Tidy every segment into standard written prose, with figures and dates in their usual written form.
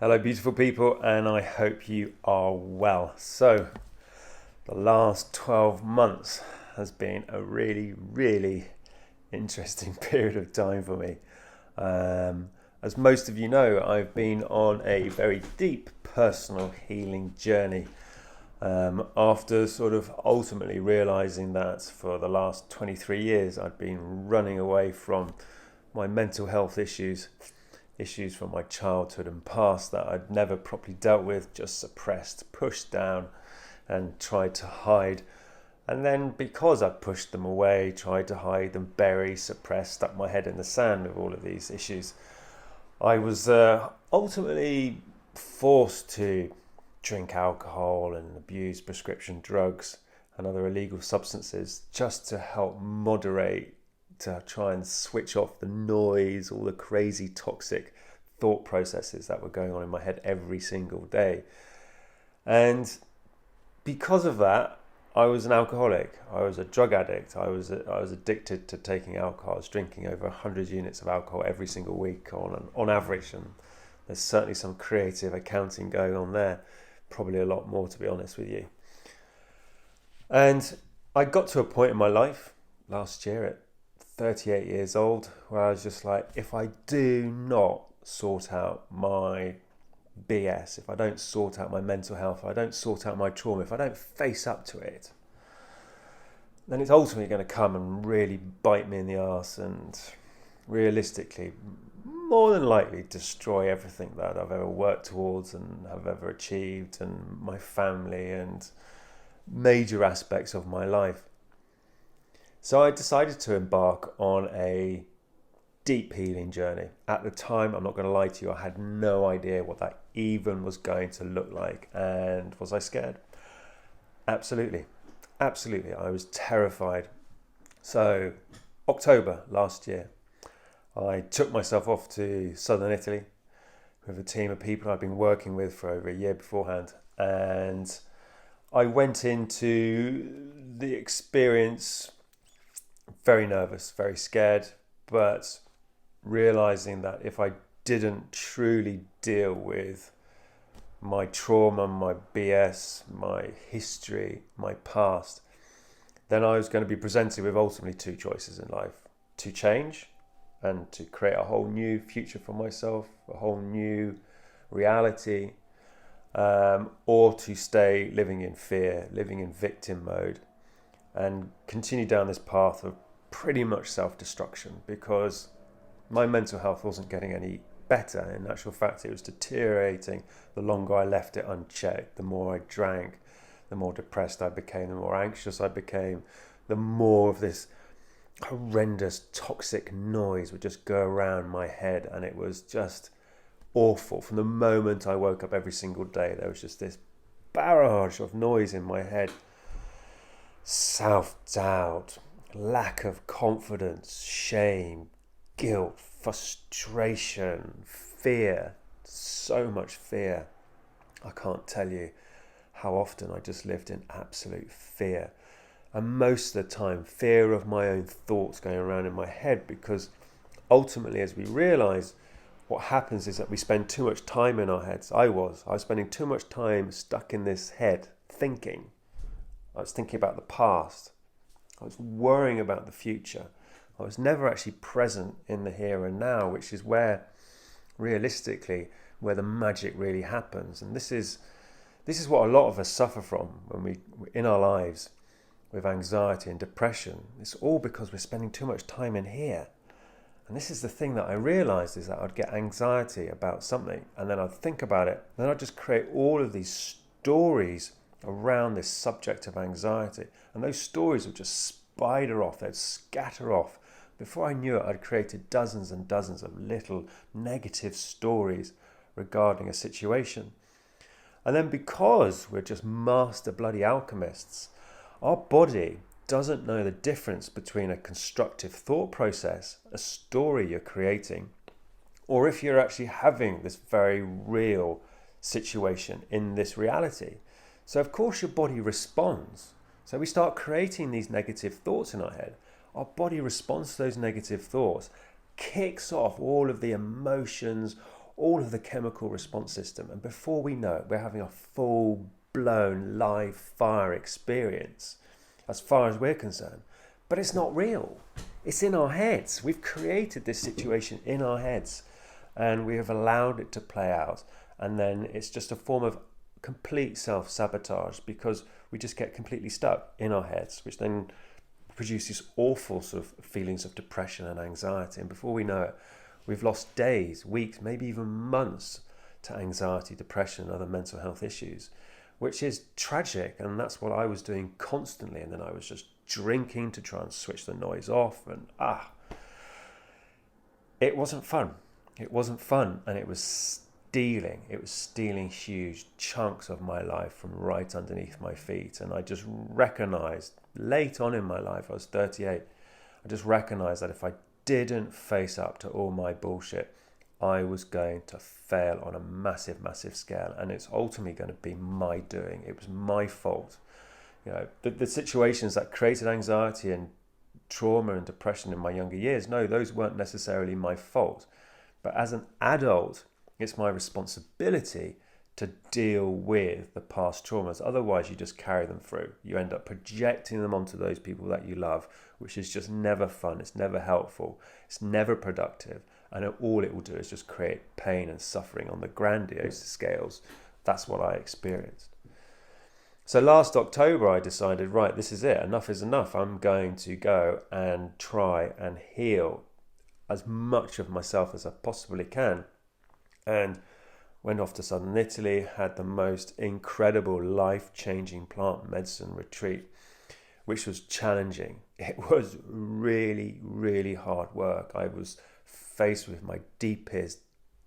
Hello, beautiful people, and I hope you are well. So, the last 12 months has been a really interesting period of time for me. As most of you know, I've been on a very deep personal healing journey after sort of ultimately realizing that for the last 23 years I'd been running away from my mental health issues from my childhood and past that I'd never properly dealt with, just suppressed, pushed down, and tried to hide. And then because I pushed them away, tried to hide them, bury, suppress, stuck my head in the sand with all of these issues, I was ultimately forced to drink alcohol and abuse prescription drugs and other illegal substances just to help moderate, to try and switch off the noise, all the crazy toxic thought processes that were going on in my head every single day. And because of that, I was an alcoholic. I was a drug addict. I was addicted to taking alcohol. I was drinking over 100 units of alcohol every single week on average. And there's certainly some creative accounting going on there. Probably a lot more, to be honest with you. And I got to a point in my life last year at 38 years old where I was just like, if I do not sort out my BS, if I don't sort out my mental health, if I don't sort out my trauma, if I don't face up to it, then it's ultimately going to come and really bite me in the arse and realistically, more than likely, destroy everything that I've ever worked towards and have ever achieved, and my family and major aspects of my life. So I decided to embark on a deep healing journey. At the time, I'm not going to lie to you, I had no idea what that even was going to look like. And was I scared? Absolutely. Absolutely. I was terrified. So, October last year, I took myself off to southern Italy with a team of people I'd been working with for over a year beforehand. And I went into the experience very nervous, very scared, but realizing that if I didn't truly deal with my trauma, my BS, my history, my past, then I was going to be presented with ultimately two choices in life: to change and to create a whole new future for myself, a whole new reality, or to stay living in fear, living in victim mode, and continue down this path of pretty much self-destruction because my mental health wasn't getting any better. In actual fact, it was deteriorating the longer I left it unchecked. The more I drank, the more depressed I became, the more anxious I became, the more of this horrendous toxic noise would just go around my head, and it was just awful. From the moment I woke up every single day, there was just this barrage of noise in my head. Self-doubt, lack of confidence, shame, guilt, frustration, fear, so much fear. I can't tell you how often I just lived in absolute fear. And most of the time, fear of my own thoughts going around in my head, because ultimately, as we realize, what happens is that we spend too much time in our heads. I was spending too much time stuck in this head thinking. I was thinking about the past. I was worrying about the future. I was never actually present in the here and now, which is where, realistically, where the magic really happens. And this is what a lot of us suffer from when we in our lives with anxiety and depression. It's all because we're spending too much time in here. And this is the thing that I realized, is that I'd get anxiety about something and then I'd think about it. Then I'd just create all of these stories around this subject of anxiety. And those stories would just spider off, they'd scatter off. Before I knew it, I'd created dozens and dozens of little negative stories regarding a situation. And then because we're just master bloody alchemists, our body doesn't know the difference between a constructive thought process, a story you're creating, or if you're actually having this very real situation in this reality. So of course your body responds. So we start creating these negative thoughts in our head. Our body responds to those negative thoughts, kicks off all of the emotions, all of the chemical response system. And before we know it, we're having a full-blown live fire experience, as far as we're concerned. But it's not real. It's in our heads. We've created this situation in our heads, and we have allowed it to play out. And then it's just a form of complete self-sabotage, because we just get completely stuck in our heads, which then produces awful sort of feelings of depression and anxiety. And before we know it, we've lost days, weeks, maybe even months to anxiety, depression, and other mental health issues, which is tragic. And that's what I was doing constantly. And then I was just drinking to try and switch the noise off. And it wasn't fun. It wasn't fun. And it was stealing huge chunks of my life from right underneath my feet. And I just recognized late on in my life, I was 38, I just recognized that if I didn't face up to all my bullshit, I was going to fail on a massive, massive scale. And it's ultimately going to be my doing. It was my fault. You know, the situations that created anxiety and trauma and depression in my younger years, no, those weren't necessarily my fault. But as an adult, it's my responsibility to deal with the past traumas. Otherwise, you just carry them through. You end up projecting them onto those people that you love, which is just never fun. It's never helpful. It's never productive. And all it will do is just create pain and suffering on the grandiose scales. That's what I experienced. So last October, I decided, right, this is it. Enough is enough. I'm going to go and try and heal as much of myself as I possibly can. And went off to southern Italy, had the most incredible life-changing plant medicine retreat, which was challenging. It was really, really hard work. I was faced with my deepest,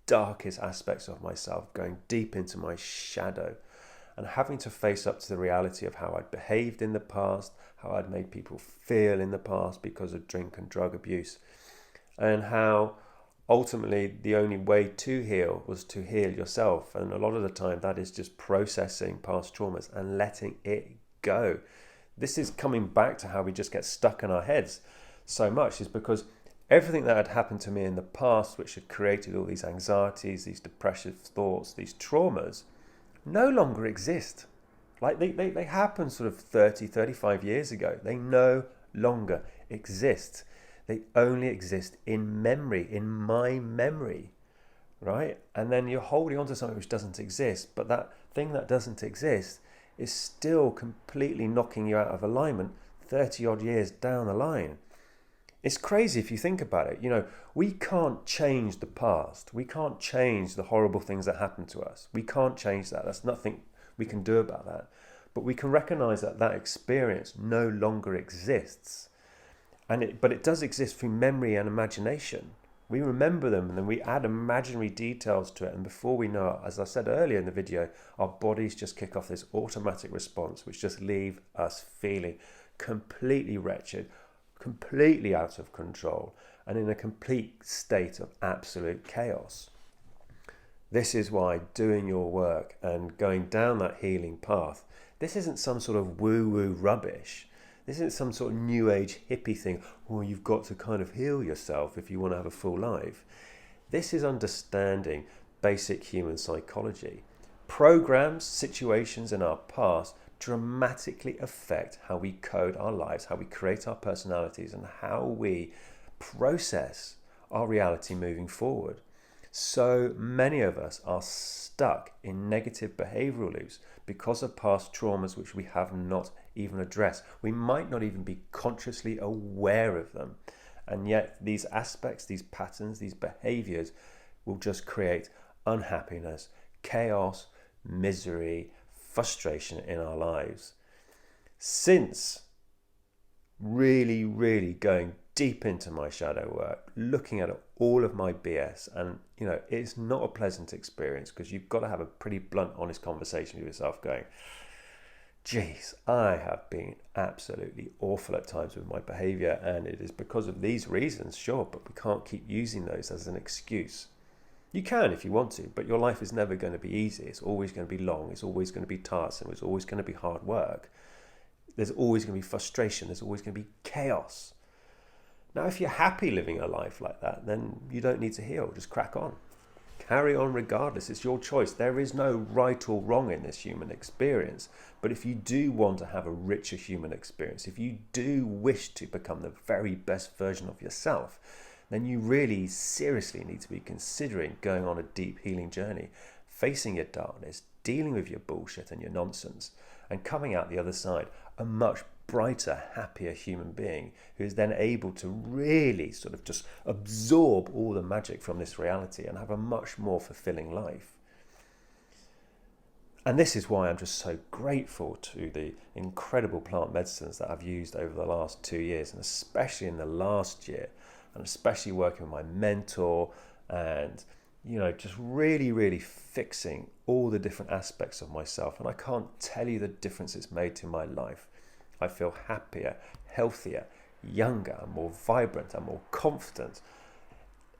darkest aspects of myself, going deep into my shadow, and having to face up to the reality of how I'd behaved in the past, how I'd made people feel in the past because of drink and drug abuse, and how ultimately the only way to heal was to heal yourself. And a lot of the time that is just processing past traumas and letting it go. This is coming back to how we just get stuck in our heads so much, is because everything that had happened to me in the past, which had created all these anxieties, these depressive thoughts, these traumas, no longer exist. Like they happened sort of 30, 35 years ago. They no longer exist. They only exist in memory, in my memory, right? And then you're holding on to something which doesn't exist, but that thing that doesn't exist is still completely knocking you out of alignment 30 odd years down the line. It's crazy if you think about it. You know, we can't change the past. We can't change the horrible things that happened to us. We can't change that. There's nothing we can do about that. But we can recognize that that experience no longer exists. But it does exist through memory and imagination. We remember them and then we add imaginary details to it. And before we know it, as I said earlier in the video, our bodies just kick off this automatic response, which just leave us feeling completely wretched, completely out of control, and in a complete state of absolute chaos. This is why doing your work and going down that healing path, this isn't some sort of woo-woo rubbish. This isn't some sort of new age hippie thing, well, you've got to kind of heal yourself if you want to have a full life. This is understanding basic human psychology. Programs, situations in our past dramatically affect how we code our lives, how we create our personalities, and how we process our reality moving forward. So many of us are stuck in negative behavioral loops because of past traumas which we have not even addressed. We might not even be consciously aware of them. And yet these aspects, these patterns, these behaviors will just create unhappiness, chaos, misery, frustration in our lives. Since really, really going deep into my shadow work, looking at all of my BS, and you know, it's not a pleasant experience because you've got to have a pretty blunt, honest conversation with yourself going, geez, I have been absolutely awful at times with my behavior, and it is because of these reasons, sure, but we can't keep using those as an excuse. You can if you want to, but your life is never going to be easy. It's always going to be long. It's always going to be tiresome. It's always going to be hard work. There's always going to be frustration. There's always going to be chaos. Now, if you're happy living a life like that, then you don't need to heal. Just crack on. carry on regardless. It's your choice. There is no right or wrong in this human experience. But if you do want to have a richer human experience, if you do wish to become the very best version of yourself, then you really seriously need to be considering going on a deep healing journey, facing your darkness, dealing with your bullshit and your nonsense, and coming out the other side a much brighter, happier human being who is then able to really sort of just absorb all the magic from this reality and have a much more fulfilling life. And this is why I'm just so grateful to the incredible plant medicines that I've used over the last 2 years, and especially in the last year, and especially working with my mentor and, just really, really fixing all the different aspects of myself. And I can't tell you the difference it's made to my life. I feel happier, healthier, younger, more vibrant, and more confident.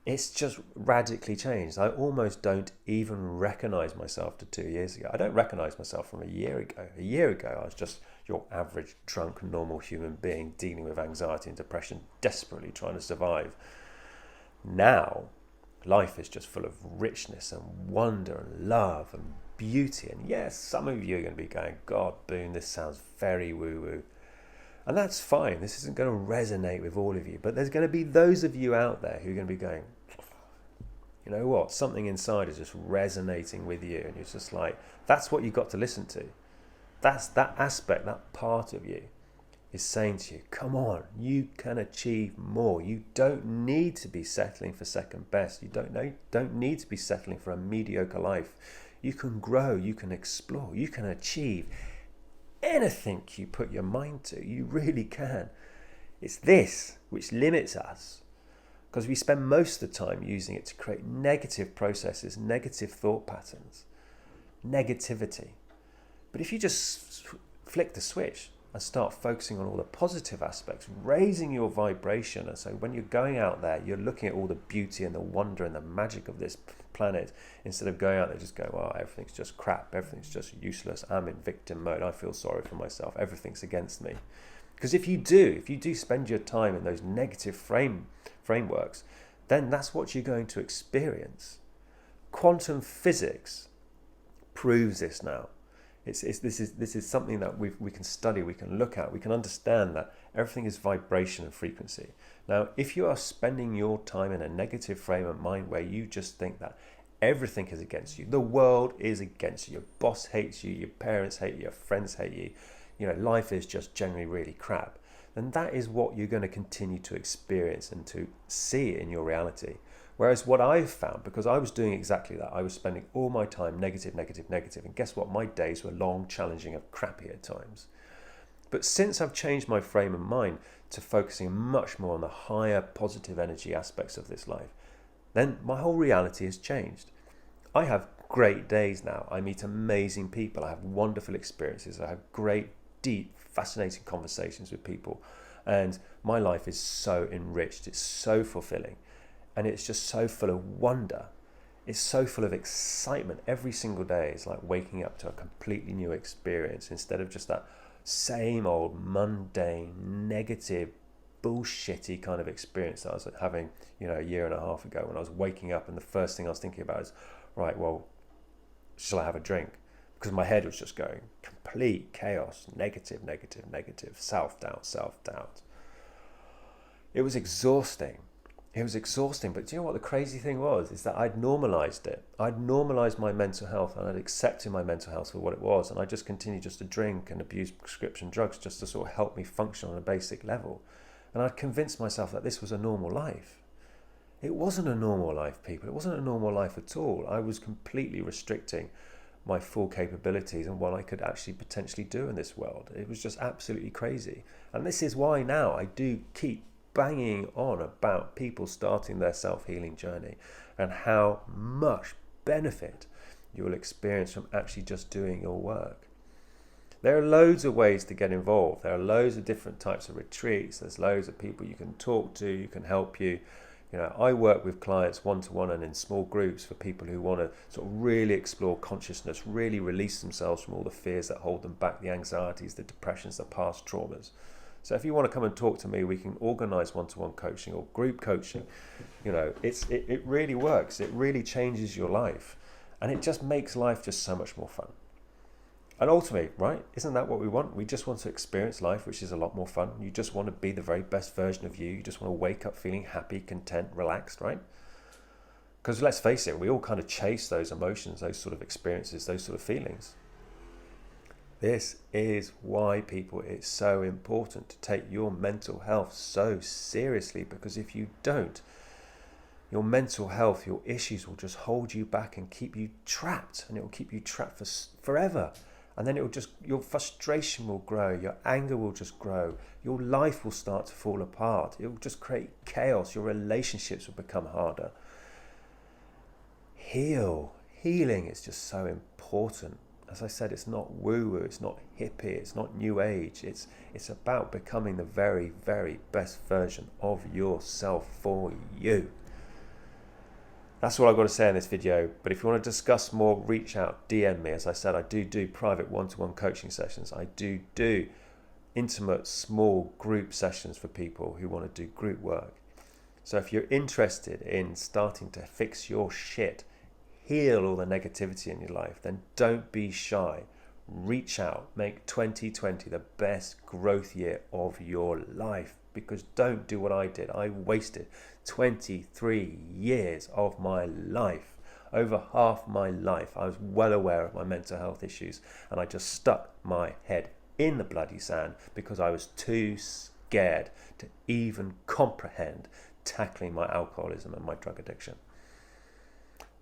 It's just radically changed. I almost don't even recognize myself to 2 years ago. I don't recognize myself from a year ago. A year ago, I was just your average, drunk, normal human being dealing with anxiety and depression, desperately trying to survive. Now, life is just full of richness and wonder and love and beauty. And yes, some of you are going to be going, God, Boone, this sounds very woo-woo. And that's fine. This isn't going to resonate with all of you. But there's going to be those of you out there who are going to be going, you know what? Something inside is just resonating with you. And it's just like, that's what you've got to listen to. That's that aspect, that part of you is saying to you, come on, you can achieve more. You don't need to be settling for second best. You don't need to be settling for a mediocre life. You can grow, you can explore, you can achieve anything you put your mind to. You really can. It's this which limits us, because we spend most of the time using it to create negative processes, negative thought patterns, negativity. But if you just flick the switch and start focusing on all the positive aspects, raising your vibration, and so when you're going out there, you're looking at all the beauty and the wonder and the magic of this planet, instead of going out there just going, well, everything's just crap, everything's just useless, I'm in victim mode, I feel sorry for myself, everything's against me. Because if you do spend your time in those negative frameworks, then that's what you're going to experience. Quantum physics proves this now. This is something that we can study, we can look at, we can understand that everything is vibration and frequency. Now, if you are spending your time in a negative frame of mind where you just think that everything is against you, the world is against you, your boss hates you, your parents hate you, your friends hate you, life is just generally really crap, then that is what you're going to continue to experience and to see in your reality. Whereas what I've found, because I was doing exactly that, I was spending all my time negative, and guess what? My days were long, challenging, and crappy at times. But since I've changed my frame of mind to focusing much more on the higher positive energy aspects of this life, then my whole reality has changed. I have great days now. I meet amazing people. I have wonderful experiences. I have great, deep, fascinating conversations with people. And my life is so enriched. It's so fulfilling. And it's just so full of wonder. It's so full of excitement. Every single day is like waking up to a completely new experience, instead of just that same old mundane, negative, bullshitty kind of experience that I was having, a year and a half ago, when I was waking up and the first thing I was thinking about is, right, well, shall I have a drink? Because my head was just going complete chaos, negative, self-doubt. It was exhausting. But do you know what the crazy thing was? Is that I'd normalized it. I'd normalized my mental health, and I'd accepted my mental health for what it was. And I just continued just to drink and abuse prescription drugs just to sort of help me function on a basic level. And I'd convinced myself that this was a normal life. It wasn't a normal life, people. It wasn't a normal life at all. I was completely restricting my full capabilities and what I could actually potentially do in this world. It was just absolutely crazy. And this is why now I do keep banging on about people starting their self-healing journey and how much benefit you will experience from actually just doing your work. There are loads of ways to get involved. There are loads of different types of retreats. There's loads of people you can talk to, you can help you. I work with clients one-to-one and in small groups for people who want to sort of really explore consciousness, really release themselves from all the fears that hold them back, the anxieties, the depressions, the past traumas. So if you want to come and talk to me, we can organize one-to-one coaching or group coaching. You know, it really works. It really changes your life, and it just makes life just so much more fun. And ultimately, right, isn't that what we want? We just want to experience life, which is a lot more fun. You just want to be the very best version of you. You just want to wake up feeling happy, content, relaxed, right? Because let's face it, we all kind of chase those emotions, those sort of experiences, those sort of feelings. This is why, people, it's so important to take your mental health so seriously, because if you don't, your mental health, your issues will just hold you back and keep you trapped, and it will keep you trapped for forever. And then it will just, your frustration will grow, your anger will just grow, your life will start to fall apart. It will just create chaos. Your relationships will become harder. Healing is just so important. As I said, it's not woo-woo, it's not hippie, it's not new age. It's about becoming the very, very best version of yourself for you. That's all I've got to say in this video. But if you want to discuss more, reach out, DM me. As I said, I do private one-to-one coaching sessions. I do intimate, small group sessions for people who want to do group work. So if you're interested in starting to fix your shit, heal all the negativity in your life, then don't be shy. Reach out. Make 2020 the best growth year of your life. Because don't do what I did. I wasted 23 years of my life. Over half my life, I was well aware of my mental health issues, and I just stuck my head in the bloody sand because I was too scared to even comprehend tackling my alcoholism and my drug addiction.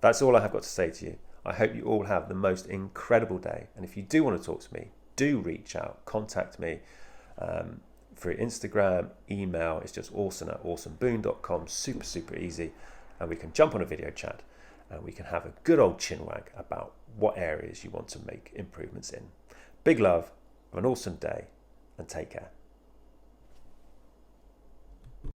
That's all I have got to say to you. I hope you all have the most incredible day. And if you do want to talk to me, do reach out, contact me through Instagram, email. It's just orson@orsonboone.com. Super easy. And we can jump on a video chat and we can have a good old chinwag about what areas you want to make improvements in. Big love, have an awesome day, and take care.